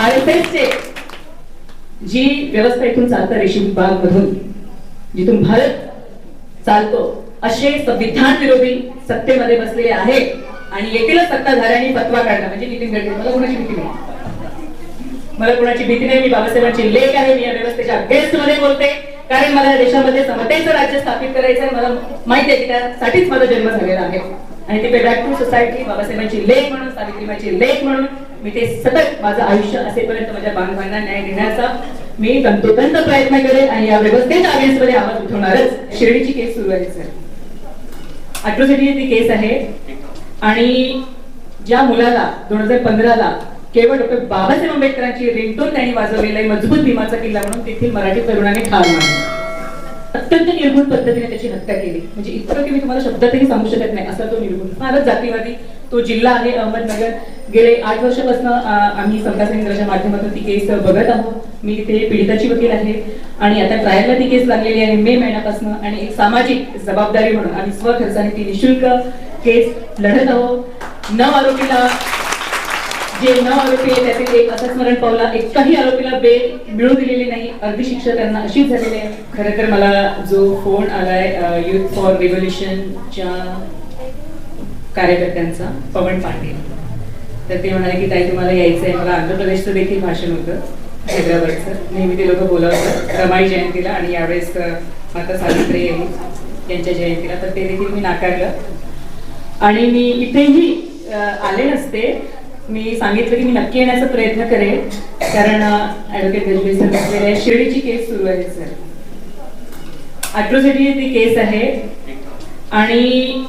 RSSचे जी व्यवस्था इथून चालतं रेशीम बाग मधून जिथून भारत चालतो असे संविधान विरोधी सत्तेमध्ये बसलेले आहेत आणि येथीलच सत्ताधाऱ्यांनी फतवा काढला म्हणजे नितीन गडकरी. मला कोणाची भीती नाही, मला कोणाची भीती नाही. मी बाबासाहेबांची लेख आहे. मी या व्यवस्थेच्या अगेन्स्ट मध्ये बोलते कारण मला देशामध्ये समतेचं राज्य स्थापित करायचं आहे. मला माहिती आहे की त्यासाठीच माझा जन्म झालेला आहे आणि ते बॅक टू सोसायटी बाबासाहेबांची लेख म्हणून सावित्रीबाईंची लेख म्हणून मी ते सतत माझं आयुष्य असेपर्यंत माझ्या बांधवांना न्याय देण्याचा मी तंतोतंत प्रयत्न करेन आणि या व्यवस्थेच्या अगेन्स्ट मध्ये आवाज उठवणारच. शिर्डीची केस सुरू आहे सर, अॅट्रॉसिटी ती केस आहे आणि ज्या मुलाला 2015ला केवळ डॉक्टर बाबासाहेब आंबेडकरांची रिंगटोन त्यांनी वाजवलेला आहे मजबूत भीमाचा किल्ला म्हणून तेथील मराठी तरुणाने ठार मारली. अत्यंत निर्गुण पद्धतीने त्याची हत्या केली. म्हणजे इतकं की मी तुम्हाला शब्दातही सांगू शकत नाही असा तो निर्गुण फारच जातीवादी तो जिल्हा आहे अहमदनगर. गेले 8 वर्षापासून आम्ही समता केंद्राच्या माध्यमातून ती केस बघत आहोत. मी तिथे पीडिताची वकील आहे आणि आता ट्रायलला ती केस लागलेली आहे मे महिन्यापासून आणि एक सामाजिक जबाबदारी म्हणून आम्ही स्वखर्चाने ती निशुल्क केस लढत आहोत. 9 आरोपीला जे 9 आरोपी आहे त्यातील एक असंच मरण पावला. एकाही आरोपीला बेल मिळू दिलेली नाही. अर्धी शिक्षा त्यांना अशीच झालेली आहे. खरं तर मला जो फोन आलाय युथ फॉर रिव्होल्युशनच्या कार्यकर्त्यांचा पवन पाटील, तर ते म्हणाले की ताई तुम्हाला यायचं आहे. मला आंध्र प्रदेशचं देखील भाषण होतं हैदराबादचं. नेहमी ते लोक बोलावतात रमाई जयंतीला आणि यावेळेस माता सावित्री यांच्या जयंतीला, तर ते देखील मी नाकारलं आणि मी इथेही आले नसते. मी सांगितलं की मी नक्की येण्याचा प्रयत्न करेन कारण ऍडव्होकेट गजबे सर बसलेले आहे. शिर्डीची केस सुरू आहे सर, अॅट्रॉसिटी ती केस आहे आणि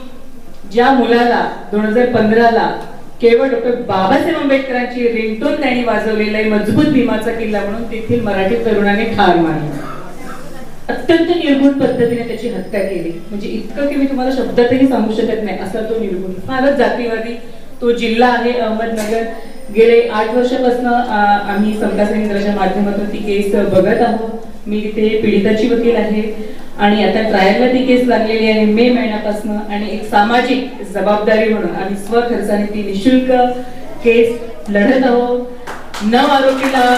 ज्या मुलाला 2015ला केवळ डॉक्टर बाबासाहेब आंबेडकरांची रिंगटोन त्यांनी वाजवलेला आहे मजबूत भीमाचा किल्ला म्हणून तेथील मराठी तरुणाने ठार मारली. अत्यंत निर्गुण पद्धतीने त्याची हत्या केली. म्हणजे इतकं की मी तुम्हाला शब्दातही सांगू शकत नाही असा तो निर्गुण फारच जातीवादी तो जिल्हा आहे अहमदनगर. गेले 8 वर्षापासून आम्ही समता केंद्राच्या माध्यमातून ती केस बघत आहोत. मी तिथे पीडिताची वकील आहे आणि आता ट्रायलला ती केस लागलेली आहे मे महिन्यापासून आणि एक सामाजिक जबाबदारी म्हणून आम्ही स्वखर्चाने ती निशुल्क केस लढत आहोत. 9 आरोपीला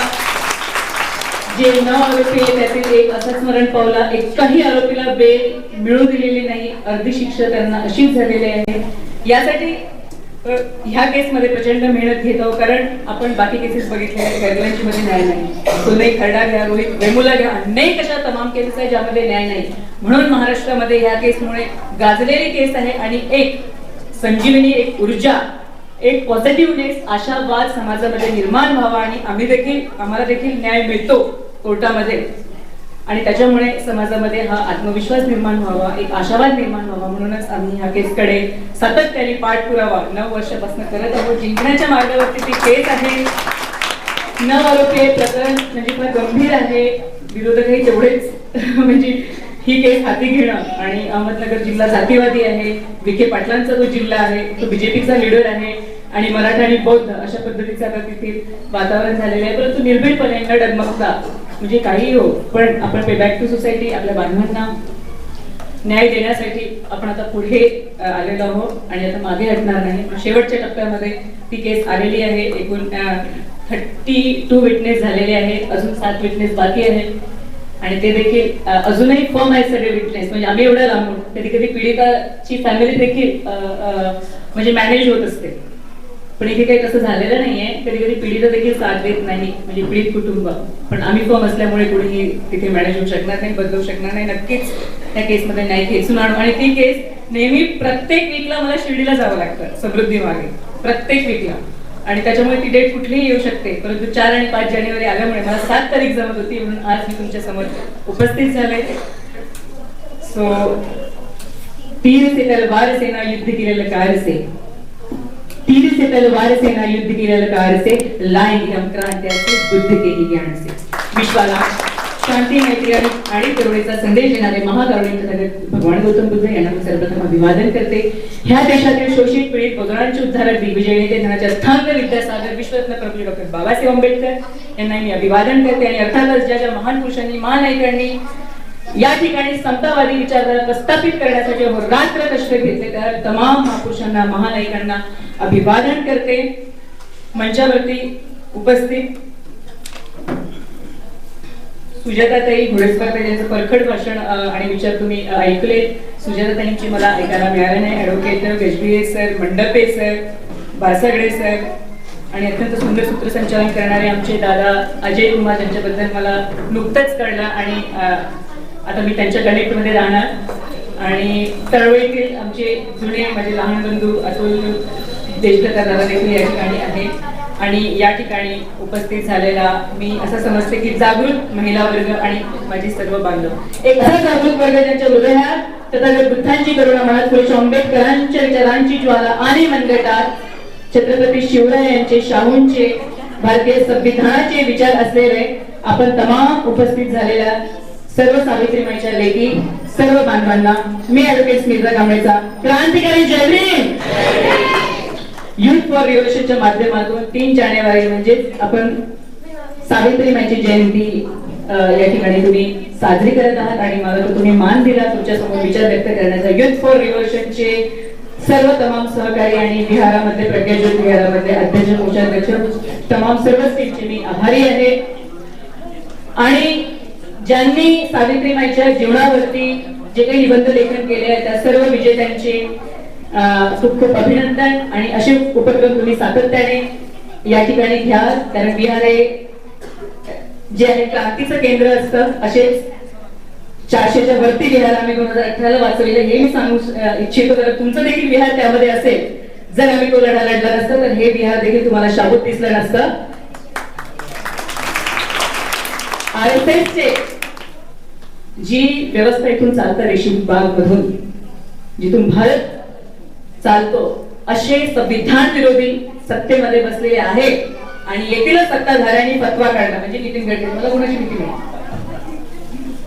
जे 9 आरोपी आहे त्यातील एक असंच मरण पावला. एकाही आरोपीला बेल मिळू दिलेली नाही. अर्धी शिक्षा त्यांना अशीच झालेली आहे. यासाठी ह्या केसमध्ये प्रचंड मेहनत घेत आहोत कारण आपण बाकी केसेस बघितल्या गैरलांची मध्ये न्याय नाही. सुनई खरडा घ्या, रोहित वेमुला घ्या, अनेक अशा तमाम केसेस आहेत ज्यामध्ये न्याय नाही. म्हणून महाराष्ट्रामध्ये ह्या केसमुळे गाजलेली केस आहे आणि एक संजीवनी, एक ऊर्जा, एक पॉझिटिव्हनेस, आशावाद समाजामध्ये निर्माण व्हावा आणि आम्हाला देखील न्याय मिळतो कोर्टामध्ये आणि त्याच्यामुळे समाजामध्ये हा आत्मविश्वास निर्माण व्हावा, एक आशावाद निर्माण व्हावा म्हणूनच आम्ही ह्या केसकडे सातत्याने पाठपुरावा 9 वर्षापासून करत आहोत. जिंकण्याच्या मार्गावरती ती केस आहे. 9 आरोपी प्रकरण म्हणजे फार गंभीर आहे. विरोधकही तेवढेच म्हणजे ही केस हाती घेणं आणि अहमदनगर जिल्हा जातीवादी आहे. विखे पाटलांचा जो जिल्हा आहे तो बीजेपीचा लीडर आहे आणि मराठा आणि बौद्ध अशा पद्धतीचं आता तिथे वातावरण झालेलं आहे. परंतु निर्भीडपणे न डगमगता म्हणजे काही हो पण आपण पे बॅक टू सोसायटी आपल्या बांधवांना न्याय देण्यासाठी आपण आता पुढे आलेलो आहोत आणि आता मागे हटणार नाही. शेवटच्या टप्प्यामध्ये ती केस आलेली आहे. एकूण 32 विटनेस झालेले आहेत. अजून 7 विटनेस बाकी आहेत आणि ते देखील अजूनही फर्म आहेत सगळे विटनेस. म्हणजे आम्ही एवढं लांबून कधी कधी पीडिताची फॅमिली देखील म्हणजे मॅनेज होत असते पण इथे काही तसं झालेलं नाहीये. कधी कधी पीडिता देखील साथ देत नाही म्हणजे पीडित कुटुंब. पण आम्ही फर्म असल्यामुळे कोणीही तिथे मॅनेज होऊ शकणार नाही, बदलू शकणार नाही. नक्कीच त्या केसमध्ये न्याय खेचून आणू आणि ती केस नेहमी प्रत्येक वीकला मला शिर्डीला जावं लागतं समृद्धी मागे प्रत्येक वीकला आणि त्याच्यामुळे ती डेट कुठलीही येऊ शकते. परंतु 4 आणि 5 जानेवारी आल्यामुळे मला 7 तारीख जमत होती म्हणून आज मी तुमच्या समोर उपस्थित झाले. सो तीर से तलवार से ना युद्ध की ललकार से, तीर से तलवार से ना युद्ध की ललकार से, लाएंगे हम क्रांतिया से बुद्ध के ही ज्ञान से. विश्वाला शांती, मैत्री आणि करुणेचा संदेश देणारे महाकरुणी तथागत भगवान गौतम बुद्ध यांना मी सर्वप्रथम अभिवादन करते. ह्या देशातील शोषित पीडित मजुरांचे उद्धारक दिग्विजय नेते धनाचे अस्थांग विद्यासागर विश्वरत्न प्रभू डॉक्टर बाबासाहेब आंबेडकर यांना मी अभिवादन करते आणि अर्थातच ज्या ज्या महान पुरुषांनी महानायकांनी या ठिकाणी समतावादी विचारधारा प्रस्थापित करण्यासाठी रात्र कष्ट घेतले त्या तमाम महापुरुषांना महानायकांना अभिवादन करते. मंचावरती उपस्थित सुजाताताई घोडेस्कर यांचं परखड भाषण आणि विचार तुम्ही ऐकले. सुजाताताईंची मला ऐकायला मिळालं नाही. Advocate Gajbiye sir, Mandape sir, Basagade sir आणि अत्यंत सुंदर सूत्रसंचालन करणारे आमचे दादा अजय कुमार यांच्याबद्दल मला नुकतंच कळलं आणि आता मी त्यांच्या कनेक्टमध्ये राहणार. आणि तळवळीतील आमचे जुने माझे लहान बंधू अतुल देशप्रकार दादा देखील या ठिकाणी आहेत. आणि या ठिकाणी उपस्थित झालेला मी असं समजते की जागृत महिला वर्ग आणि माझी सर्व बांधव, एक असा जागृत वर्ग ज्यांच्या हृदयात तथागत बुद्धांची करुणा मनात पुरुष आंबेडकरांच्या विचारांची ज्वाला आणि मनगटात छत्रपती शिवराय यांचे, शाहूंचे, भारतीय संविधानाचे विचार असलेले आपण तमाम उपस्थित झालेल्या सर्व सावित्रीमाईच्या लेकी, सर्व बांधवांना मी ॲडव्होकेट स्मिता कांबळेचा क्रांतिकारी जय भीम. युथ फॉर रिव्होल्यूशनच्या माध्यमातून 3 जानेवारी म्हणजे आपण सावित्रीमाईची जयंती या ठिकाणी तुम्ही साजरी करत आहात आणि मला तुम्ही मान दिला तुमच्या समोर विचार व्यक्त करण्याचा. युथ फॉर रिव्होल्यूशनचे सर्व तमाम सहकारी आणि विहारामध्ये प्रज्ञाज्योत विहारामध्ये अध्यक्ष, कोषाध्यक्ष, तमाम सर्वच टीमचे मी आभारी आहे. आणि ज्यांनी सावित्रीमाईच्या जीवनावरती जे काही निबंध लेखन केले आहे त्या सर्व विजेत्यांचे खूप खूप अभिनंदन. आणि असे उपक्रम तुम्ही सातत्याने या ठिकाणी घ्या, कारण विहार हे जे आहे क्रांतीचं केंद्र असतं. असे 400च्या वरती विहार आम्ही 2018ला वाचवले हे मी सांगू इच्छितो. तर तुमचं देखील विहार त्यामध्ये असेल. जर आम्ही तो लढा लढला नसतं तर हे विहार देखील तुम्हाला शाबूत दिसलं नसतं. RSSचे जी व्यवस्था इथून चालतं रेशीम बाग मधून जिथून भारत चालतो, असे संविधान विरोधी सत्तेमध्ये बसलेले आहेत आणि येथीलच सत्ताधाऱ्यांनी फतवा काढला. म्हणजे नितीन गडकरी, मला कोणाची भीती नाही,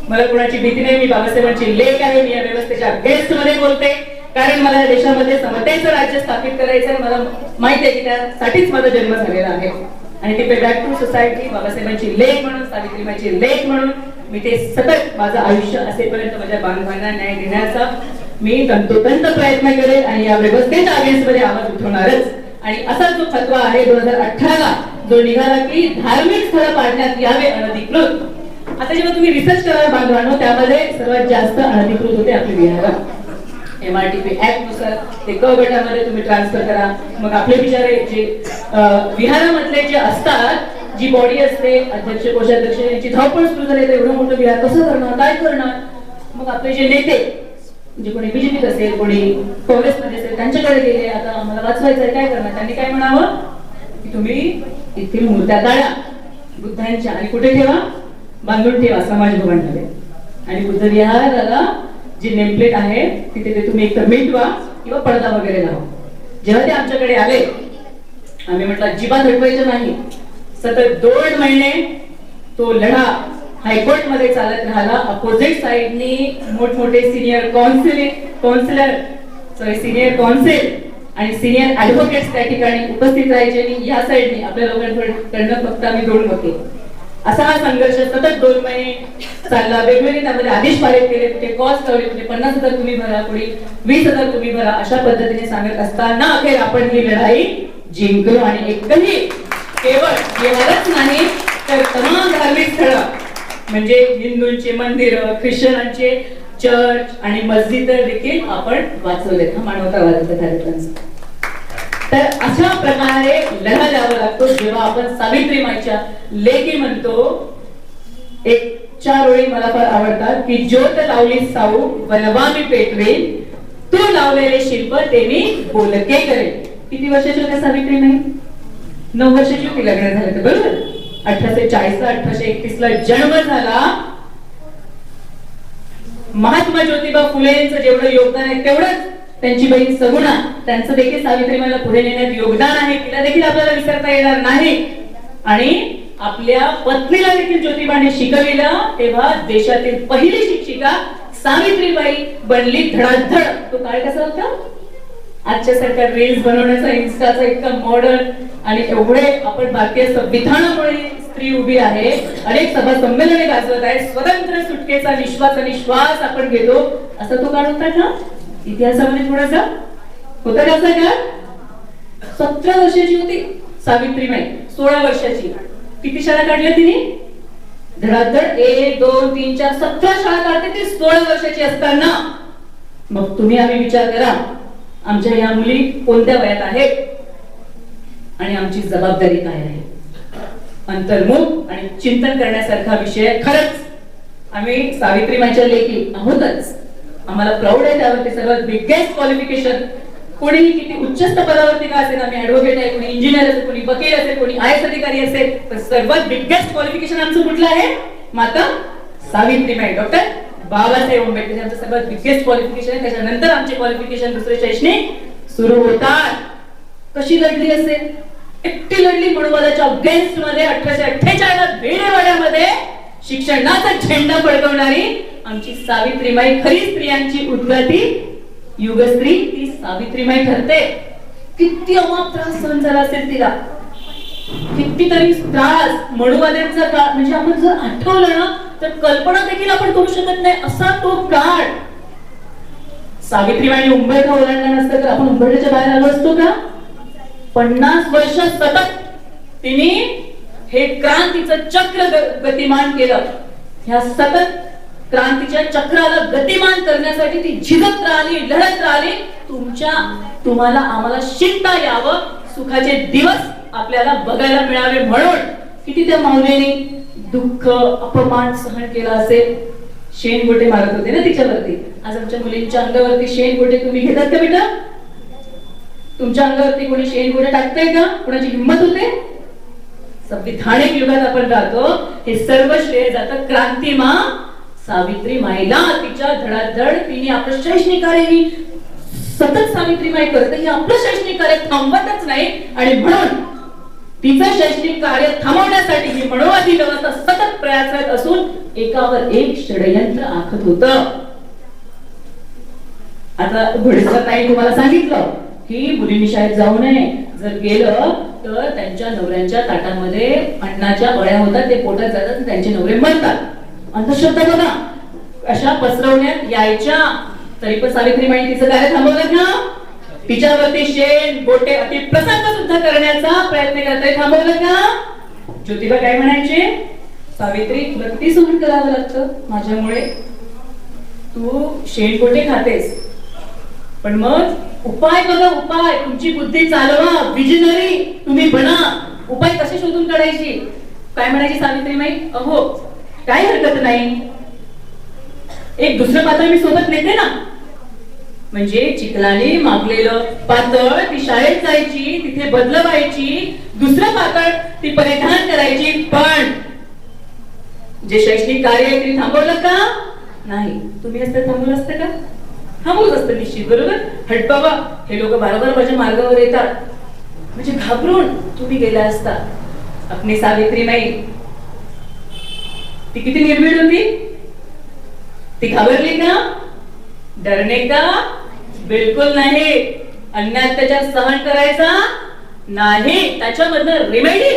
मला कोणाची भीती नाही. मी बाबासाहेबांची लेक आहे. मी या व्यवस्थेच्या अगेन्स्ट मध्ये बोलते, कारण मला या देशामध्ये समतेचं राज्य स्थापित करायचं आहे. मला माहिती आहे की त्यासाठीच माझा जन्म झालेला आहे. आणि ते बॅक टू सोसायटी बाबासाहेबांची लेक म्हणून, सावित्रीबाईंची लेक म्हणून मी ते सतत माझं आयुष्य असेपर्यंत माझ्या बांधवांना न्याय देण्याचा मी तंतोतंत प्रयत्न करेल आणि या व्यवस्थेच्या अगेन्स्ट मध्ये आवाज उठवणारच. आणि असा जो फतवा आहे 2018ला जो निघाला की धार्मिक स्थळ पाडण्यात यावे अनधिकृत. आता जेव्हा तुम्ही रिसर्च कराल बांधवांनो, त्यामध्ये सर्वात जास्त अनधिकृत होते आपले विहार. MRTP ऍक्ट नुसार ते क गटामध्ये तुम्ही ट्रान्सफर करा. मग आपले बिचारे जे विहारामधले जे असतात, जी बॉडी असते अध्यक्ष, कोषाध्यक्ष यांची धावपळ सुरू झाली तर एवढं मोठं विहार कसं करणार, काय करणार. मग आपले जे नेते म्हणजे कोणी बीजेपीत असेल, कोणी काँग्रेसमध्ये असेल, त्यांच्याकडे गेले. आता आम्हाला वाचवायचं आहे, काय करणार. त्यांनी काय म्हणावं की तुम्ही इथे मूर्त्या काढा बुद्धांच्या आणि कुठे ठेवा, बांधून ठेवा समाज भवनमध्ये. आणि बुद्ध विहाराला जी नेमप्लेट आहे तिथे ते तुम्ही एकतर मिटवा किंवा पडदा वगैरे लावा. जेव्हा ते आमच्याकडे आले आम्ही म्हटलं अजिबात हटवायचं नाही. सतत 2 महिने तो लढा हायकोर्ट मध्ये चालत राहिला. अपोजिट साइडनी मोठमोठे सिनियर कॉन्सिल आणि सिनियर ऍडव्होकेट्स त्या ठिकाणी उपस्थित राहायचे आणि या साइडनी आपल्या लोकांकडनं फक्त आम्ही 2 होते. असा हा संघर्ष सतत 2 महिने चालला. वेगवेगळे त्यामध्ये आदेश पारित केले, कुठे कॉस्ट लावले, कुठे 50,000 तुम्ही भरा, कुठे 20,000 तुम्ही भरा, अशा पद्धतीने सांगत असताना अखेर आपण ही लढाई जिंकलो. आणि एकही केवळ केवळच नाही तर तमाम धार्मिक स्थळं म्हणजे हिंदूंचे मंदिर, ख्रिश्चनांचे चर्च आणि मस्जिद देखील आपण वाचवलेत. हा मानवतावादाचा कार्यक्रम. तर अशा प्रकारे लढा द्यावा लागतो जेव्हा आपण सावित्रीमाईच्या लेकी म्हणतो. एक 4 ओळी मला फार आवडतात की ज्योत लावली साऊ वनवा मी पेटवेल, तू लावलेले शिल्प ते मी बोलके करेल. किती वर्षाची होत्या सावित्रीमाई? 9 वर्षाची होती लग्न झालं तर, बरोबर. 1840ला 1831ला जन्म झाला. महात्मा ज्योतिबा फुलेंचं जेवढं योगदान आहे तेवढंच त्यांची बहीण सगुणा, त्यांचं देखील सावित्रीमाईला पुढे नेण्यात योगदान आहे. तिला देखील आपल्याला विसरता येणार नाही. आणि आपल्या पत्नीला देखील ज्योतिबाने शिकविलं. तेव्हा देशातील पहिली शिक्षिका सावित्रीबाई बनली धडाधड. तो काळ कसा होता? आजच्या सारख्या रील्स बनवण्याचा, इन्स्टाचा इतका मॉडर्न आणि एवढे आपण भारतीय संविधानामुळे स्त्री उभी आहे, अनेक सभा संमेलने गाजवत आहे, स्वतंत्र सुटकेचा निश्वास आणि श्वास आपण घेतो. असा तो काळ होता का इतिहासामध्ये? थोडासा होता का असा काळ? 17 वर्षाची होती सावित्रीबाई, 16 वर्षाची. किती शाळा काढल्या तिने? धडाधड 1 2 3 4 17 शाळा काढते ती 16 वर्षाची असताना. मग तुम्ही आम्ही विचार करा आमच्या या मुली कोणत्या वयात आहेत आणि आमची जबाबदारी काय आहे. अंतर्मुख आणि चिंतन करण्यासारखा विषय. खरंच आम्ही सावित्रीमाईच्या लेखी आहोतच. आम्हाला प्राऊड आहे त्यावरती. सर्वात बिगेस्ट क्वालिफिकेशन कोणीही किती उच्चस्त पदावरती का असेल, आम्ही ऍडव्होकेट आहे, कोणी इंजिनियर असेल, कोणी वकील असेल, कोणी आय एस अधिकारी असेल, पण सर्वात बिगेस्ट क्वालिफिकेशन आमचं कुठलं आहे? माता सावित्रीमाई डॉक्टर बाबासाहेब आंबेडकर आमचं सर्वात बिगेस्ट क्वालिफिकेशन आहे. त्याच्यानंतर आमचे क्वालिफिकेशन दुसरे शैक्षणिक सुरू होतात. कशी लढली असेल? एकटी लढली मनुवादाच्या अगेन्स्ट मध्ये 1848 बेडेवाड्यामध्ये शिक्षणाचा झेंडा फडकवणारी आमची सावित्रीमाई खरी स्त्रियांची उद्गाती युगस्त्री ती सावित्रीमाई ठरते. किती अमाप त्रास सहन झाला असेल तिला, कितीतरी त्रास मनुवाद्यांचा काळ. म्हणजे आपण जर आठवलं ना तर कल्पना देखील आपण करू शकत नाही असा तो काळ. सावित्रीबाईंनी उंबरठा ओलांडला नसतं तर आपण उंबरठ्याच्या बाहेर आलो असतो का? 50 वर्ष सतत तिने हे क्रांतीचं चक्र गतिमान केलं. ह्या सतत क्रांतीच्या चक्राला गतिमान करण्यासाठी ती झिजत राहिली, लढत राहिली. तुम्हाला आम्हाला शिकता यावं, सुखाचे दिवस आपल्याला बघायला मिळावे म्हणून. किती त्या माऊलीने दुःख अपमान सहन केला असेल. शेणगोटे मारत होते ना तिच्यावरती. आज आमच्या मुलींच्या अंगावरती शेणगोटे तुम्ही घेतात का बेटा? तुमच्या अंगावरती कोणी शेणगोटे टाकतंय का? कोणाची हिंमत होते? संविधानिक युगात आपण राहतो. हे सर्व श्रेय जातं क्रांतिमा सावित्रीमाईला. तिच्या धडाधड तिने आपलं शैक्षणिक कार्य सतत सावित्रीमाई करते. ही आपलं शैक्षणिक कार्य थांबवतच नाही आणि म्हणून तिचं शैक्षणिक कार्य थांबवण्यासाठी ही मनुवादी व्यवस्था सतत प्रयासरत असून एकावर एक षडयंत्र आखत होत. आता घोडेसर ताई तुम्हाला सांगितलं की मुलींनी शाळेत जाऊ नये. जर गेलं तर त्यांच्या नवऱ्यांच्या ताटामध्ये अन्नाच्या अळ्या होतात, ते पोटात जातात, त्यांचे नवरे मरतात. अंधश्रद्धा बघा अशा पसरवण्यात यायच्या. तरी पण सावित्रीबाई तिचं कार्य थांबवलं ना. तिच्यावरती शेण गोटे अतिप्रसंग सुद्धा करण्याचा प्रयत्न करताय, थांबवलं का? ज्योतिबा काय म्हणायचे? सावित्री तुला किती सहन करावं लागतं माझ्यामुळे. तू शेण गोटे खातेस पण मग उपाय बघा, उपाय. तुमची बुद्धी चालवा, विजनरी तुम्ही बना. उपाय कसे शोधून काढायची? काय म्हणायची सावित्रीबाई? अहो काय हरकत नाही, एक दुसरं पातळ मी सोबत नेते ना. म्हणजे चिखलाने मागलेलं पातळ ती शाळेत जायची, तिथे बदलवायची, दुसरं पातळ ती परिधान करायची. पण जे शैक्षणिक कार्य आहे ते थांबवलं का? नाही. तुम्ही असतं थांबवलं असतं का? थांबवलं असतं निश्चित, बरोबर. हट बाबा, हे लोक बारोबर माझ्या मार्गावर येतात म्हणजे घाबरून तुम्ही गेला असता. आपली सावित्रीबाई ती किती निर्भीड होती. ती घाबरली का? डरणे का? बिलकुल नाही. अन्याय अत्याचार सहन करायचा नाही. त्याच्यामधलं रेमेडी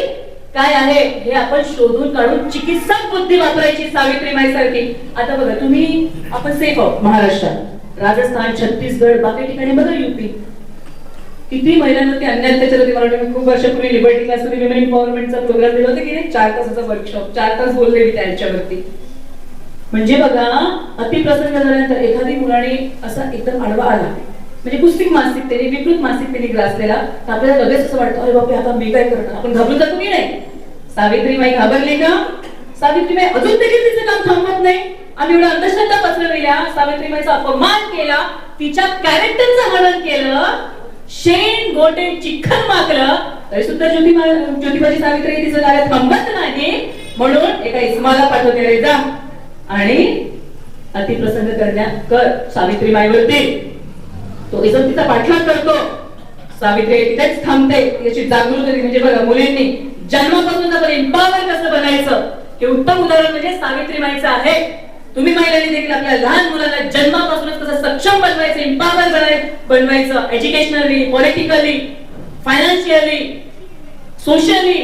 काय आहे हे आपण शोधून काढून चिकित्सक बुद्धी वापरायची सावित्रीबाई सारखी. आता बघा तुम्ही, आपण सेफ आहोत महाराष्ट्रात. राजस्थान, छत्तीसगड, बाकी ठिकाणी बघा युपी, किती महिलांवरती अन्याय अत्याचार होते. मला खूप वर्षापूर्वी लिबर्टी क्लासमध्ये विमेन एम्पॉवरमेंटचा प्रोग्राम दिला होता की नाही, 4 तासाचा वर्कशॉप, 4 तास बोलले मी त्याच्यावरती. म्हणजे बघा अतिप्रसंग झाल्यानंतर एखादी मुलाने असा एकदम आडवा आला, म्हणजे पुस्तिक मानसिकतेने, विकृत मानसिकतेने ग्रासलेला, तर आपल्याला लगेच असं वाटतं अरे बापरे आता मी काय करणार. आपण घाबरून जातो की नाही? सावित्रीबाई घाबरली का? सावित्रीबाई अजून देखील तिचं काम थांबवत नाही. आम्ही एवढा अंधश्रद्धा पसरविल्या, सावित्रीबाईचा अपमान केला, तिच्या कॅरेक्टरचं हनन केलं, शेण गोटे चिखल मागलं, तरी सुद्धा ज्योतिबाची सावित्री तिचं कार्य थांबत नाही. म्हणून एका इस्माला पाठवते, रे जा आणि अतिप्रसंग कर सावित्रीबाईवरती. तो इसम तिचा पाठलाग करतो. सावित्री तिथेच थांबते. याची जागृती म्हणजे बघा मुलींनी जन्मापासून आपण एम्पावर कसं बनायचं हे उत्तम उदाहरण म्हणजे सावित्रीबाईचं आहे. तुम्ही महिलांनी देखील आपल्या लहान मुलांना जन्मापासूनच कसं सक्षम बनवायचं, एम्पावर बनवायचं, एज्युकेशनली, पॉलिटिकली, फायनान्शियली, सोशली,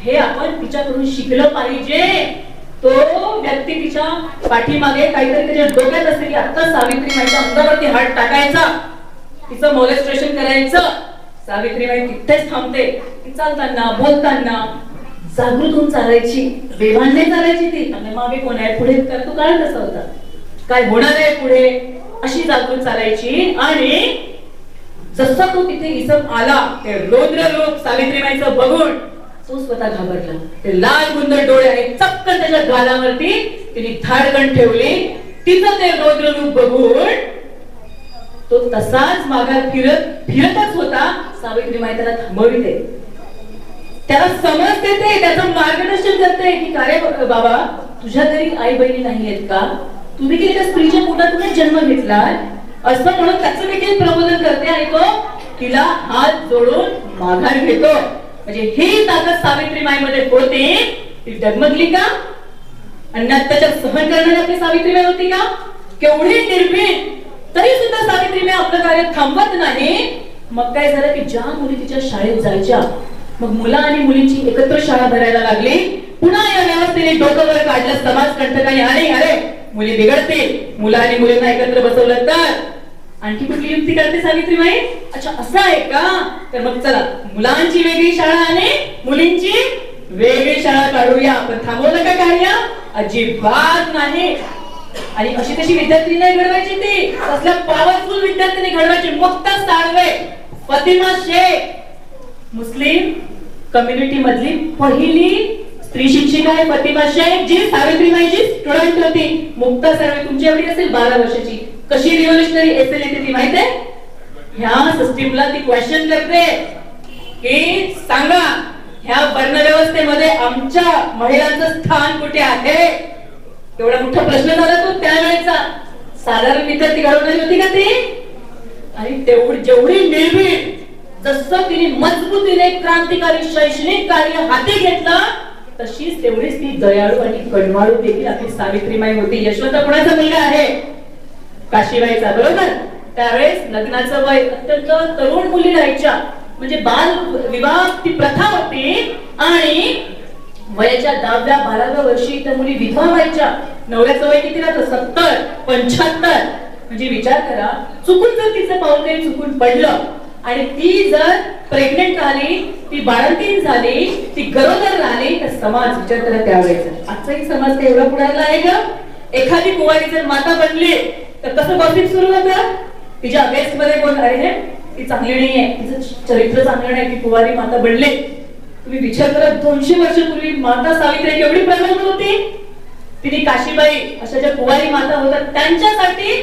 हे आपण तिच्याकडून शिकलं पाहिजे. तो व्यक्ती तिच्या पाठीमागे काहीतरी त्याच्या डोक्यात असते की आता सावित्रीबाईच्या अंगावरती हात टाकायचा, तिचं मोलेस्ट्रेशन करायचं. सावित्रीबाई तिथेच थांबते. चालताना, बोलताना, जागृत होऊन चालायची, वेगाने चालायची ती. आणि मागे कोण आहे, पुढे तो काळ कसा होता, काय होणार आहे पुढे, अशी जागृत चालायची. आणि जसा तो तिथे इसम आला, ते रौद्र रूप सावित्रीबाईंचं बघून तो स्वतः घाबरला. ते लाल गुंदर डोळे आणि चक्क त्याच्या गालावरती तिने धाडकन ठेवली. तिचं ते रौद्र रूप बघून तो तसाच मागात फिरतच होता. सावित्रीबाई त्याला थांबविते, त्याला समजते, ते त्याचं मार्गदर्शन करते की का रे बाबा, तुझ्या घरी आई बहिणी नाही आहेत का, तू देखील एका स्त्रीच्या पोटातूनच जन्म घेतलाय, असं म्हणून त्याचं देखील प्रबोधन करते. आणि तो तिला हात जोडून माघार घेतो. म्हणजे ही ताकद सावित्रीबाईंमध्ये होती. ती डगमगली का, आणि अत्याचार सहन करणारी आपली सावित्रीबाई होती का, केवढी निर्भीड, तरी सुद्धा सावित्रीबाई आपलं कार्य थांबवत नाही. मग काय झालं की ज्या मुली तिच्या शाळेत जायच्या, मग मुला आणि मुलींची एकत्र शाळा भरायला लागली. पुन्हा या व्यवस्थेने डोकं वर काढलं समाजकंटकांनी, अरे मुली बिघडतील, मुलं आणि मुलींना एकत्र बसवलं तर. आणखी कुठली युक्ती करते सावित्रीबाई, अच्छा असं आहे का, तर मग चला मुलांची वेगळी शाळा आणि मुलींची वेगळी शाळा काढूया. पण थांबवलं का कार्य, अजिबात नाही. आणि अशी तशी विद्यार्थी नाही घडवायची, ती असल्या पॉवरफुल विद्यार्थ्यांनी घडवायची. मुक्ता साळवे, फातिमा शेख, मुस्लिम कम्युनिटी मधली पहिली स्त्री शिक्षिका आहे फातिमा शेख, जी सावित्रीबाईंची स्टुडंट होती. मुक्ता साळवे तुमची एवढी असेल 12 वर्षाची, कशी रिव्होल्युशनरी एसेल येते ती माहित आहे. ह्या सिस्टीमला ती क्वेश्चन करते की सांगा, ह्या वर्ण व्यवस्थेमध्ये आमच्या महिलांचं स्थान कुठे आहे. एवढा मोठा प्रश्न झाला तो त्यावेळेचा. साधारण विद्यार्थी घडवणारी होती का ती. आणि तेवढी जेवढी निर्भीड, जसं तिने मजबूतीने क्रांतिकारी शैक्षणिक कार्य हाती घेतलं, तशीच तेवढीच ती दयाळू आणि कणवाळू देखील आपली सावित्रीबाई होती. यशवंत कुणाचा मुलगा आहे, काशीबाईचा, बरोबर. त्यावेळेस लग्नाचं वय अत्यंत तरुण मुली राहायच्या, म्हणजे बाल विवाह ती प्रथा होती. आणि वयाच्या 10व्या 12व्या वर्षी त्या मुली विधवा व्हायच्या. नवऱ्याचं वय किती राहतं, 70, 75. म्हणजे विचार करा, चुकून जर तिचं पाऊल काही चुकून पडलं आणि ती जर प्रेग्नेंट झाली, ती बाळंतीण झाली, ती गरोदर राहिली, तर समाज विचार करा त्यावेळेचा. आजचाही समाज काय एवढा पुढारला आहे का. एखादी कुवारी जर माता बनली तर कसं गॉसिप सुरू होतं, तिच्या अगेन्स्ट मध्ये कोण, अरे ती चांगली नाहीये, तिचं चरित्र चांगलं नाही, ती कुवारी माता बनली. तुम्ही विचार करा, 200 वर्षापूर्वी माता सावित्री केवढी प्रगल्भ होती. तिने काशीबाई अशा ज्या कुवारी माता होत्या त्यांच्यासाठी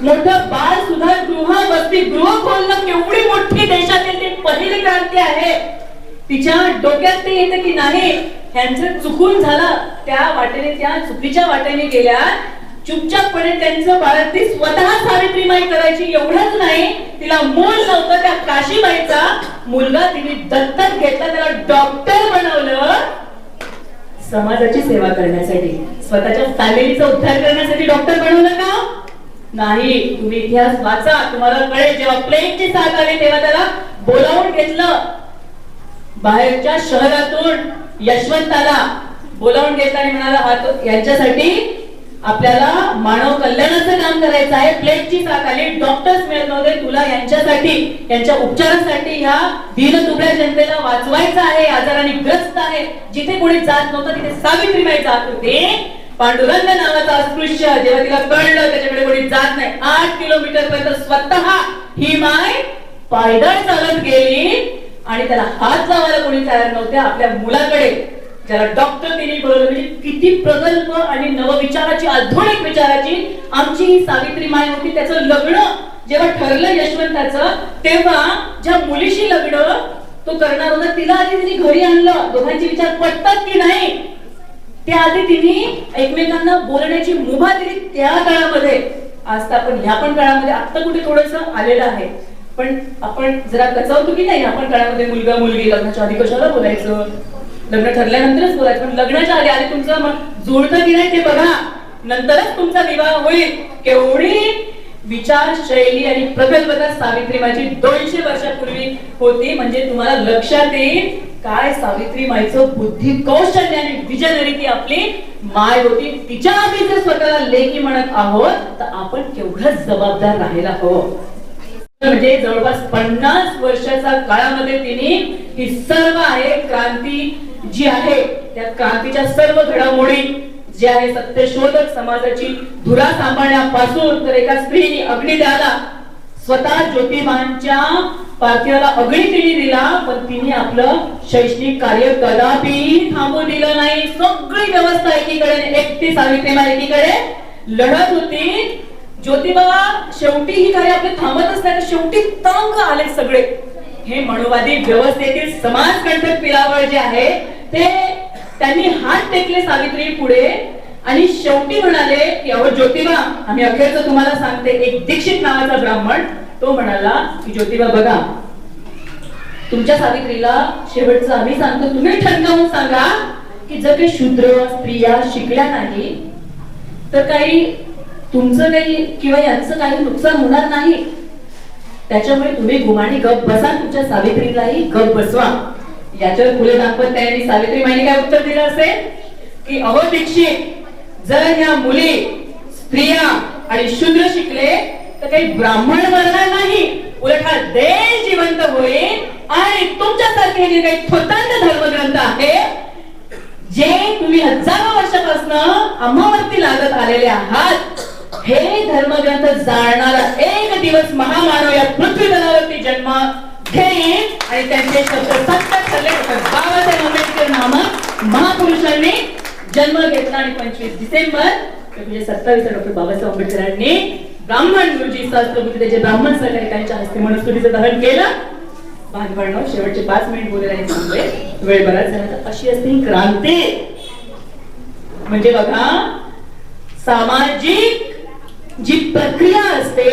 मोठं बाल सुधार गृह, वसतिगृह खोलणं केवढी मोठी देशातील ती पहिली क्रांती आहे. तिच्या डोक्यात ते येतं की नाही, ह्यांचं चुकून झालं, त्या वाटेने, त्या चुकीच्या वाटेने गेल्या, चुपचापपणे त्यांचं बाळंत ती स्वतः सावित्रीबाई करायची. एवढंच नाही, तिला मूल नव्हतं, त्या काशीबाईचा मुलगा तिने दत्तक घेतला, त्याला डॉक्टर बनवलं. समाजाची सेवा करण्यासाठी, स्वतःच्या फॅमिलीचा उद्धार करण्यासाठी डॉक्टर बनवलं का नाही. तुम्ही इतिहास वाचा, तुम्हाला कळेल. जेव्हा प्लेगची साथ आली तेव्हा त्याला बोलावून घेतलं, बाहेरच्या शहरातून यशवंताला बोलावून घेतलं आणि म्हणाला, यांच्यासाठी आपल्याला मानव कल्याणाचं काम करायचं आहे. प्लेगची साथ आली, डॉक्टर्स मिळत नव्हते, तुला यांच्यासाठी, यांच्या उपचारासाठी ह्या दीनदुबळ्या जनतेला वाचवायचं आहे, आजाराने ग्रस्त आहे. जिथे कोणी जात नव्हतं तिथे सावित्रीबाई जात होते. पांडुरंग नावाचा अस्पृश्य जेव्हा तिला कळलं त्याच्याकडे कोणी जात नाही, 8 किलोमीटर पर्यंत स्वतः ही माय पायदळ चालत गेली. आणि त्याला हात लावायला कोणी तयार नव्हते. आपल्या मुलाकडे, ज्याला डॉक्टर तिने बोलवलं, म्हणजे किती प्रगल्भ आणि नवविचाराची, आधुनिक विचाराची आमची ही सावित्रीबाई होती. त्याचं लग्न जेव्हा ठरलं यशवंताचं, तेव्हा ज्या मुलीशी लग्न तो करणार होता तिला आधी तिने घरी आणलं. दोघांचे विचार पटतात की नाही त्या आधी तिने एकमेकांना बोलण्याची मुभा दिली त्या काळामध्ये. आज तर आपण ह्या पण काळामध्ये आता कुठे थोडस आलेलं आहे, पण आपण जरा कचावतो की नाही. आपण काळामध्ये मुलगा मुलगी लग्नाच्या आधी कशाला बोलायचं, लग्न ठरल्यानंतरच बोलायचं. पण लग्नाच्या आधी आधी तुमचं मग जुळतं की नाही ते बघा, नंतरच तुमचा विवाह होईल. केवढी विचारशैली आणि प्रगल्भता सावित्रीबाईची 200 वर्षापूर्वी होती. म्हणजे तुम्हाला लक्षात येईल काय सावित्रीबाईचं बुद्धी कौशल्य आणि विजनरी ती आपली माय होती. तिच्या आधी जर स्वतःला लेकी म्हणत आहोत तर आपण केवढं जबाबदार राहायला हवं. म्हणजे जवळपास 50 वर्षाच्या काळामध्ये तिने ही सर्व आहे क्रांती जी आहे त्या क्रांतीच्या सर्व घडामोडी जे आहे सत्यशोधक समाजाची धुरा सांभाळण्यापासून तर एका स्त्रीने अग्नी द्यायला स्वतः ज्योतिबांच्या पार्थिवाला अग्नी तिने दिला, पण तिने आपलं शैक्षणिक कार्य कदापि थांबू दिलं नाही. सगळी व्यवस्था एकीकडे, एकटी सावित्रीबाई एकीकडे लढत होती. ज्योतिबा शेवटी ही कार्य आपले थांबतच नाही, शेवटी तंग आले सगळे. हे मनुवादी व्यवस्थेतील समाजकंटक पिलावळ जे आहे ते त्यांनी हात टेकले सावित्री पुढे आणि शेवटी म्हणाले की अहो ज्योतिबा, आम्ही अखेरचं तुम्हाला सांगते. एक दीक्षित नावाचा ब्राह्मण तो म्हणाला की ज्योतिबा बघा, तुमच्या सावित्रीला शेवटचं आम्ही सांगतो, तुम्ही ठणकावून सांगा की जर काही शूद्र स्त्रिया शिकल्या नाही तर काही तुमचं काही किंवा यांचं काही नुकसान होणार नाही. त्याच्यामुळे तुम्ही गुमानी गप बसा, तुमच्या सावित्रीलाही गप बसवा. याच्यावर फुले दाम्पत्याने सावित्रीबाईंनी काय उत्तर दिलं असेल की अहो दीक्षित, जर ह्या मुली स्त्रिया आणि शूद्र शिकले तर काही ब्राह्मण मरणार नाही, उलट हा देश जिवंत होईल. आणि तुमच्यासारखे जे काही थोतांड धर्मग्रंथ आहे जे तुम्ही हजारो वर्षापासून आम्हावरती लागत आलेले आहात, हे धर्मग्रंथ जाणणारा एक दिवस महामानव या पृथ्वी तलावरती जन्म घेईल आणि त्यांचे शब्द सत्य ठरले. बाबासाहेब आंबेडकर नामक महापुरुषांनी जन्म घेतला आणि 25 डिसेंबर 1927 डॉक्टर बाबासाहेब आंबेडकरांनी ब्राह्मण गुरुजी सहस्त्रबुद्धी त्याचे ब्राह्मण सहकारिकांच्या हस्ते मनुस्मृतीचं दहन केलं. बांधवांनो, शेवटचे 5 मिनिट बोलायला सांगते, वेळ बराच झाला. अशी असते ही क्रांती. म्हणजे बघा, सामाजिक जी प्रक्रिया असते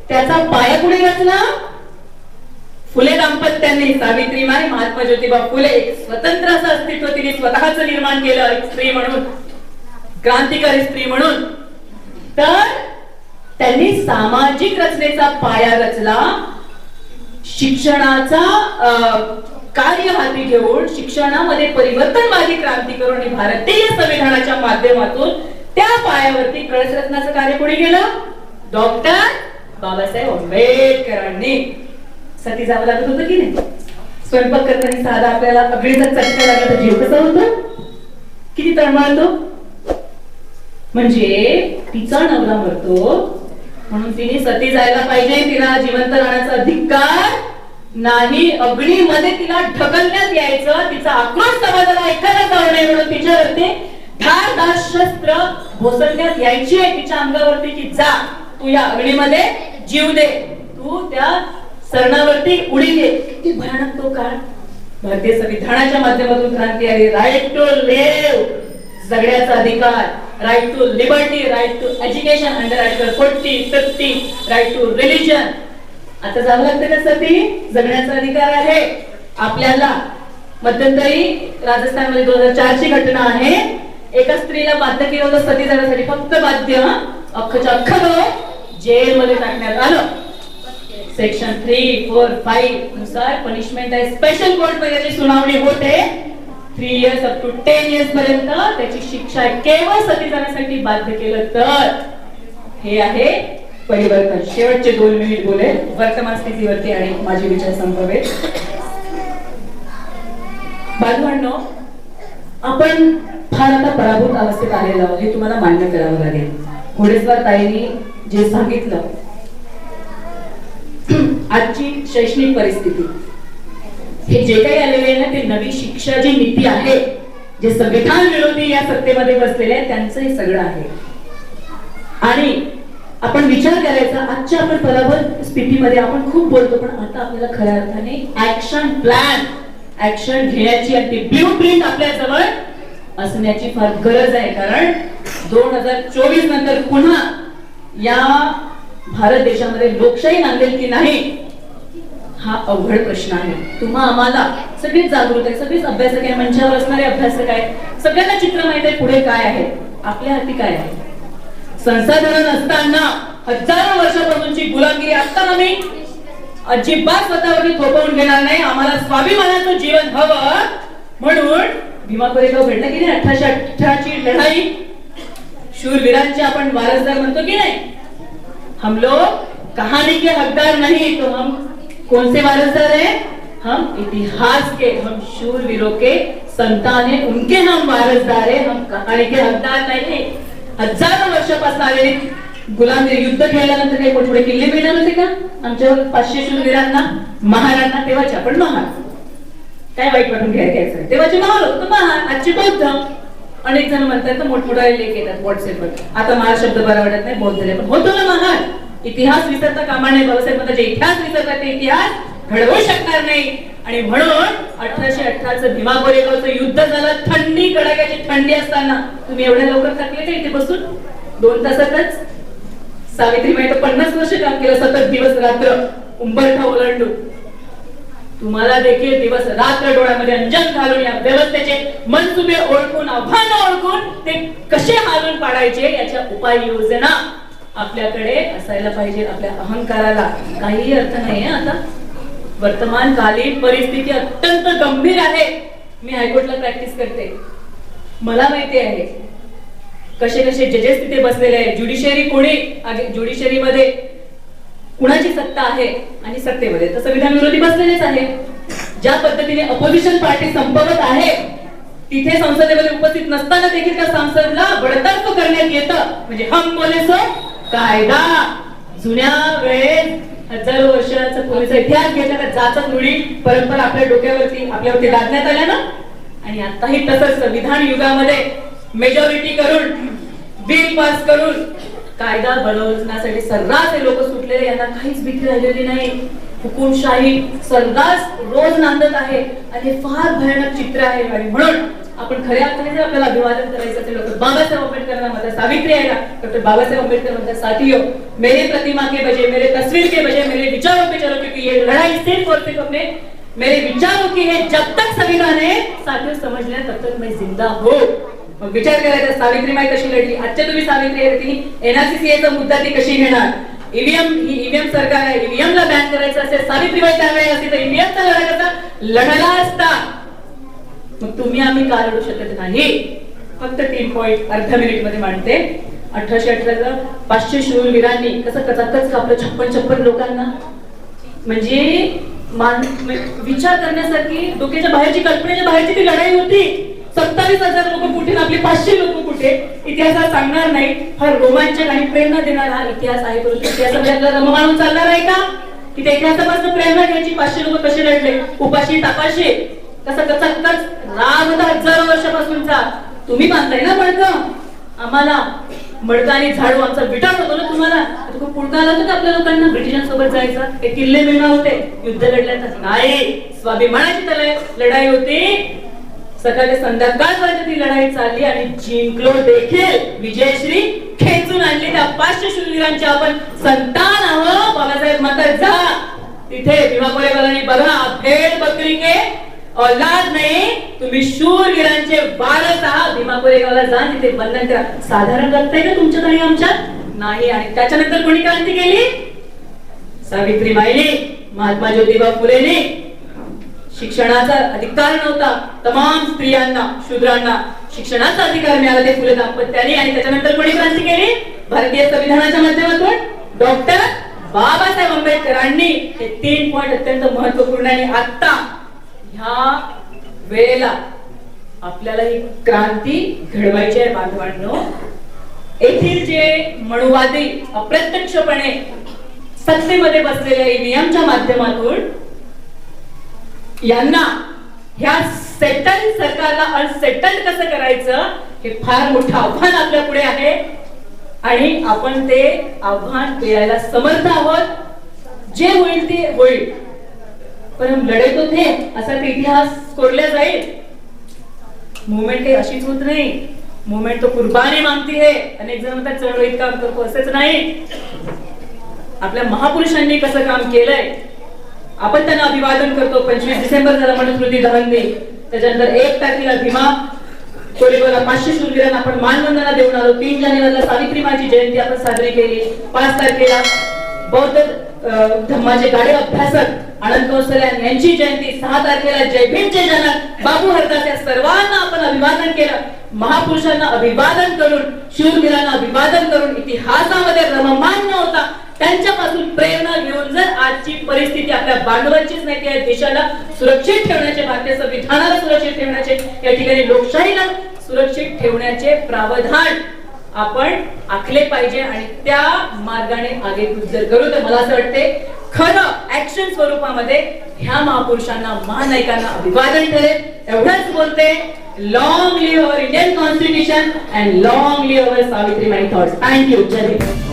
त्याचा पाया कुठे रचला? फुले दाम्पत्यांनी. सावित्रीबाई, महात्मा ज्योतिबा फुले, एक स्वतंत्र असं अस्तित्व तिने स्वतःच निर्माण केलं, एक स्त्री म्हणून, क्रांतिकारी स्त्री म्हणून. तर त्यांनी सामाजिक रचनेचा पाया रचला. शिक्षणाचा कार्य हाती घेऊन शिक्षणामध्ये परिवर्तनवादी क्रांती करून आणि भारतीय संविधानाच्या माध्यमातून त्या पायावरती कळस रचनाचं कार्य कोणी केलं? डॉक्टर बाबासाहेब आंबेडकरांनी. सती जावं लागत होतं की नाही? स्वयंपाक करताना साधा आपल्याला अग्नीचा चटका लागला तर जीव कसा होतो? किती तळमळतो. म्हणजे तिचा नवरा मरतो म्हणून तिने सती जायला पाहिजे, तिला जिवंत राहण्याचा अधिकार नाही. अग्नीमध्ये तिला ढकलण्यात यायचं, तिचा आक्रोश समाजाला ऐकायला जाऊ नये म्हणून तिच्यावरती धारदार शस्त्र भोसडण्यात यायची आहे तिच्या अंगावरती की जा तू या अग्नीमध्ये जीव दे, तू त्या सरणावरती उडी दे. किती भयानक तो काळ. भारतीय संविधानाच्या माध्यमातून क्रांती आली. राईट टू लिव्ह, जगण्याचा अधिकार, right to liberty, right to education under article 40, 50, right to religion. आता जावं लागतं का सती? जगण्याचा अधिकार आहे आपल्याला. मध्यंतरी राजस्थानमध्ये 2004 ची घटना आहे. एका स्त्रीला बाध्य केलं होतं सती जाण्यासाठी, फक्त बाध्य, अख्खच्या अख्खं जेलमध्ये टाकण्यात आलं. सेक्शन 3, 4, 5 नुसार पनिशमेंट आहे. स्पेशल कोर्ट मध्ये त्याची सुनावणी होते. 3 इयर्स अप टू 10 इयर्स पर्यंत त्याची शिक्षा आहे. केवळ सती जाण्यासाठी बाध्य केलं तर. हे आहे परिवर्तन. शेवटचे 2 मिनिट बोले वर्तमान स्थितीवरती आणि माझे विचार संपवेल. बांधवांनो, आपण फार आता पराभूत अवस्थेत आलेलो आहोत, हे तुम्हाला मान्य करावं लागेल. घोडेस्वार ताईंनी जे सांगितलं, आजची शैक्षणिक परिस्थिती, हे जे काही आलेले आहे ना, ते नवी शिक्षा जी नीती आहे, जे संविधान विरोधी या सत्तेमध्ये बसलेले आहे, त्यांचं हे सगळं आहे. आणि आपण विचार करायचा, आजच्या आपण पराभूत स्थितीमध्ये आपण खूप बोलतो, पण आता आपल्याला खऱ्या अर्थाने ऍक्शन प्लॅन, ऍक्शन घेण्याची आणि ती ब्लूप्रिंट आपल्या जवळ असण्याची फार गरज आहे. कारण 2024 नंतर पुन्हा या भारत देशामध्ये लोकशाही नांदेल की नाही, हा अवघड प्रश्न आहे. तुम्हा आम्हाला सगळेच जागृत आहे, सगळेच अभ्यासक आहे, मंचावर असणारे अभ्यासक आहे, सगळ्यांना चित्र माहित आहे पुढे काय आहे, आपल्या हाती काय आहे. संसाधन नसताना हजारो वर्षापासूनची गुलामगिरी असताना मी अजिबात स्वतःवरती थोपवून घेणार नाही. आम्हाला स्वाभिमानाचं जीवन हवं. म्हणून भीमा कोरेगाव भेटला की नाही, 1818 ची लढाई, शूरवीरांचे आपण वारसदार म्हणतो की नाही. हम लोग कहानी के हकदार नहीं, तो हम कौन से वारसदार हैं? हम इतिहास के, हम शूरवीरों के संताने उनके हम वारसदार है, हम कहाणी के हकदार नाही. हजारो वर्षापासून आलेले गुलामगिरी युद्ध खेळल्यानंतर काही मोठे किल्ले मिळणार होते का आमच्या 500 शूरवीरांना, महारांना? तेव्हाचे आपण महार, काय वाईट वाटून घ्यायचं, तेव्हाचे महार होतो महार. आजचे बौद्ध. अनेक जण म्हणतात तर मोठमोठे लेख येतात व्हॉट्सअपवर, आता महार शब्द बरा वाटत नाही, बौद्ध पण होतो ना महार. इतिहास विसरता कामा नये. बाबासाहेब म्हणतात जे इतिहास विसरतात ते इतिहास घडवू शकणार नाही. आणि म्हणून 1818चं भीमा कोरेगावचं युद्ध झालं. थंडी, कडाक्याची थंडी असताना तुम्ही एवढ्या लवकर थकले का इथे बसून 2 तासातच? सावित्रीबाई तर 50 वर्ष काम केलं, सतत दिवस रात्र उंबरठा ओलांडून. तुम्हाला देखील दिवस रात्र डोळ्यामध्ये अंजन घालून या व्यवस्थेचे मनसुबे ओळखून, आव्हानं ओळखून ते कसे हालून पाडायचे याच्या उपाययोजना आपल्याकडे असायला पाहिजे. आपल्या अहंकाराला काही अर्थ नाहीये. आता वर्तमान कालीन परिस्थिती अत्यंत गंभीर आहे. मी हायकोर्टला प्रॅक्टिस करते, मला माहिती आहे कसे कसे जजेस तिथे बसलेले आहेत. ज्युडिशरी कोणी, ज्युडिशरी मध्ये कुणाची सत्ता आहे आणि सत्तेमध्ये तर संविधान विरोधी बसलेलेच आहे. ज्या पद्धतीने अपोजिशन पार्टी संपवत आहे तिथे संसदेमध्ये उपस्थित नसताना देखील त्या सांसदला बडतर्फ करण्यात येतं. म्हणजे हम बोले सो कायदा. जुन्या वेळेस हजारो वर्षाचा पूर्वीचा इतिहास घेतला तर जाचक रूढी परंपरा आपल्या आपल्यावरती लादण्यात आल्या ना. आणि आताही तसंच संविधान युगामध्ये मेजॉरिटी करून, बिल पास करून कायदा बनवण्यासाठी सर्रास हे लोक सुटलेले, यांना काहीच भीती राहिलेली नाही. हुकुमशाही सर्रास रोज नांदत आहे आणि फार भयानक चित्र आहे. आणि म्हणून आपण खऱ्या अर्थाने जर आपल्याला अभिवादन करायचं असेल डॉक्टर बाबासाहेब आंबेडकरांना म्हणतात सावित्री आहे ना, डॉक्टर बाबासाहेब आंबेडकर म्हणतात साथियों, मेरे प्रतिमा के बजाय, मेरे तस्वीर के बजाय मेरे विचारों पे चलो, क्योंकि ये लड़ाई सिर्फ और सिर्फ अपने मेरे विचारों की है. जब तक संविधान है साथियों समझ लें तब तक मैं जिंदा हूँ. मग विचार करायचा सावित्रीबाई कशी लढली. आजच्या तुम्ही सावित्री आहे, तिने एनआरसीसीचा मुद्दा ती कशी घेणार. ईव्हीएम सरकार आहे, ईव्हीएमला बॅन करायचं असेल, सावित्रीबाई त्यावेळी असती तर ईव्हीएमचा लढा कसा लढला असता. मग तुम्ही आम्ही का लढू शकत नाही. फक्त 3 पॉइंट अर्ध्या मिनिट मध्ये मांडते. 1818 500 शूरवीरांनी कसं कचाकच कापलं 56 लोकांना. म्हणजे विचार करण्यासारखी, डोक्याच्या बाहेरची, कल्पनेच्या बाहेरची ती लढाई होती. 27,000 लोक कुठे, आपले 500 लोक कुठे, इतिहासात सांगणार नाही. फार रोमांचक आणि प्रेरणा देणारा हा इतिहास आहे. परंतु इतिहासामध्ये आपल्याला रममाणून चालणार आहे का की त्या इतिहासापासून प्रेरणा घ्यायची. 500 लोक कसे लढले, उपाशी तापाशी, कसं कचाकच राग होता हजारो वर्षापासूनचा. तुम्ही बांधताय ना मडकं, आम्हाला मडकं आणि झाडू आमचा विटाळ होतो ना तुम्हाला. पुढका आला होता आपल्या लोकांना ब्रिटिशांसोबत जायचं, ते किल्ले मिळणार होते, युद्ध लढल्याचं नाही. स्वाभिमानाची लढाई होती. सकाळी संध्याकाळपर्यंत ती लढाई चालली आणि जिंकलो देखील. विजयश्री खेचून आणली. त्या 500 शूरवीरांचे आपण संतान आहोत. बाबासाहेब म्हणतात जा तिथे भीमा कोरेगावला बघा, भेड बकरी के औलाद नाही, तुम्ही शूरवीरांचे वारस आहात. भीमा कोरेगावला जा, तिथे वंदन करा. साधारण करताय का तुमच्यात आणि आमच्यात नाही. आणि त्याच्यानंतर कोणी क्रांती केली? सावित्रीबाईंनी, महात्मा ज्योतिबा फुलेंनी. शिक्षणाचा अधिकार नव्हता, तमाम स्त्रियांना, शूद्रांना शिक्षणाचा अधिकार मिळाला ते फुले दाम्पत्याने. आणि त्याच्यानंतर कोणी क्रांती केली? भारतीय संविधानाच्या माध्यमातून डॉक्टर बाबासाहेब आंबेडकरांनी. हे 3 पॉइंट अत्यंत महत्वपूर्ण. आणि आता ह्या वेळेला आपल्याला ही क्रांती घडवायची आहे बांधवांनो. येथील जे मनुवादी अप्रत्यक्षपणे सत्तेमध्ये बसलेल्या ईव्हीएमच्या माध्यमातून यांना ह्या सेटल सरकारला अनसेटल कसं करायचं हे फार मोठं आव्हान आपल्या पुढे आहे. आणि आपण ते आव्हान पेलायला समर्थ आहोत. जे होईल ते होईल, पण लढे तो थे असा ते इतिहास कोरला जाईल. मुवमेंट काही अशीच होत नाही. मुवमेंट तो कुर्बानी मागती है. अनेक जण म्हणतात चळवळीत काम करतो, असंच नाही. आपल्या महापुरुषांनी कसं काम केलंय आपण त्यांना अभिवादन करतो. 25 डिसेंबर झाला मनुस्मृती दहन दिन. त्याच्यानंतर 1 तारखेला भीमा कोरेगावला 500 शूरवीरांना आपण मानवंदना देऊन आलो. 3 जानेवारीला सावित्रीबाईंची जयंती आपण साजरी केली. 5 तारखेला बौद्ध धम्माचे गाडे अभ्यासक आनंद कौशल्यान यांची जयंती. 6 तारखेला जय भीमचे जनक बाबू हरदास या सर्वांना आपण अभिवादन केलं. महापुरुषांना अभिवादन करून, शूरवीरांना अभिवादन करून इतिहासामध्ये रममाण होता त्यांच्यापासून प्रेरणा घेऊन जर आजची परिस्थिती आपल्या बांधवांचीच नाही त्या देशाला सुरक्षित ठेवण्याचे, भारतीय संविधानाला सुरक्षित ठेवण्याचे, या ठिकाणी लोकशाहीला सुरक्षित ठेवण्याचे प्रावधान आपण आखले पाहिजे आणि त्या मार्गाने आगेकूच जर करू तर मला असं वाटते खरं ऍक्शन स्वरूपामध्ये ह्या महापुरुषांना, महानायकांना अभिवादन ठरेल. एवढंच बोलते. Long live our Indian constitution and long live our Savitribai thoughts. Thank you. Jai Hind.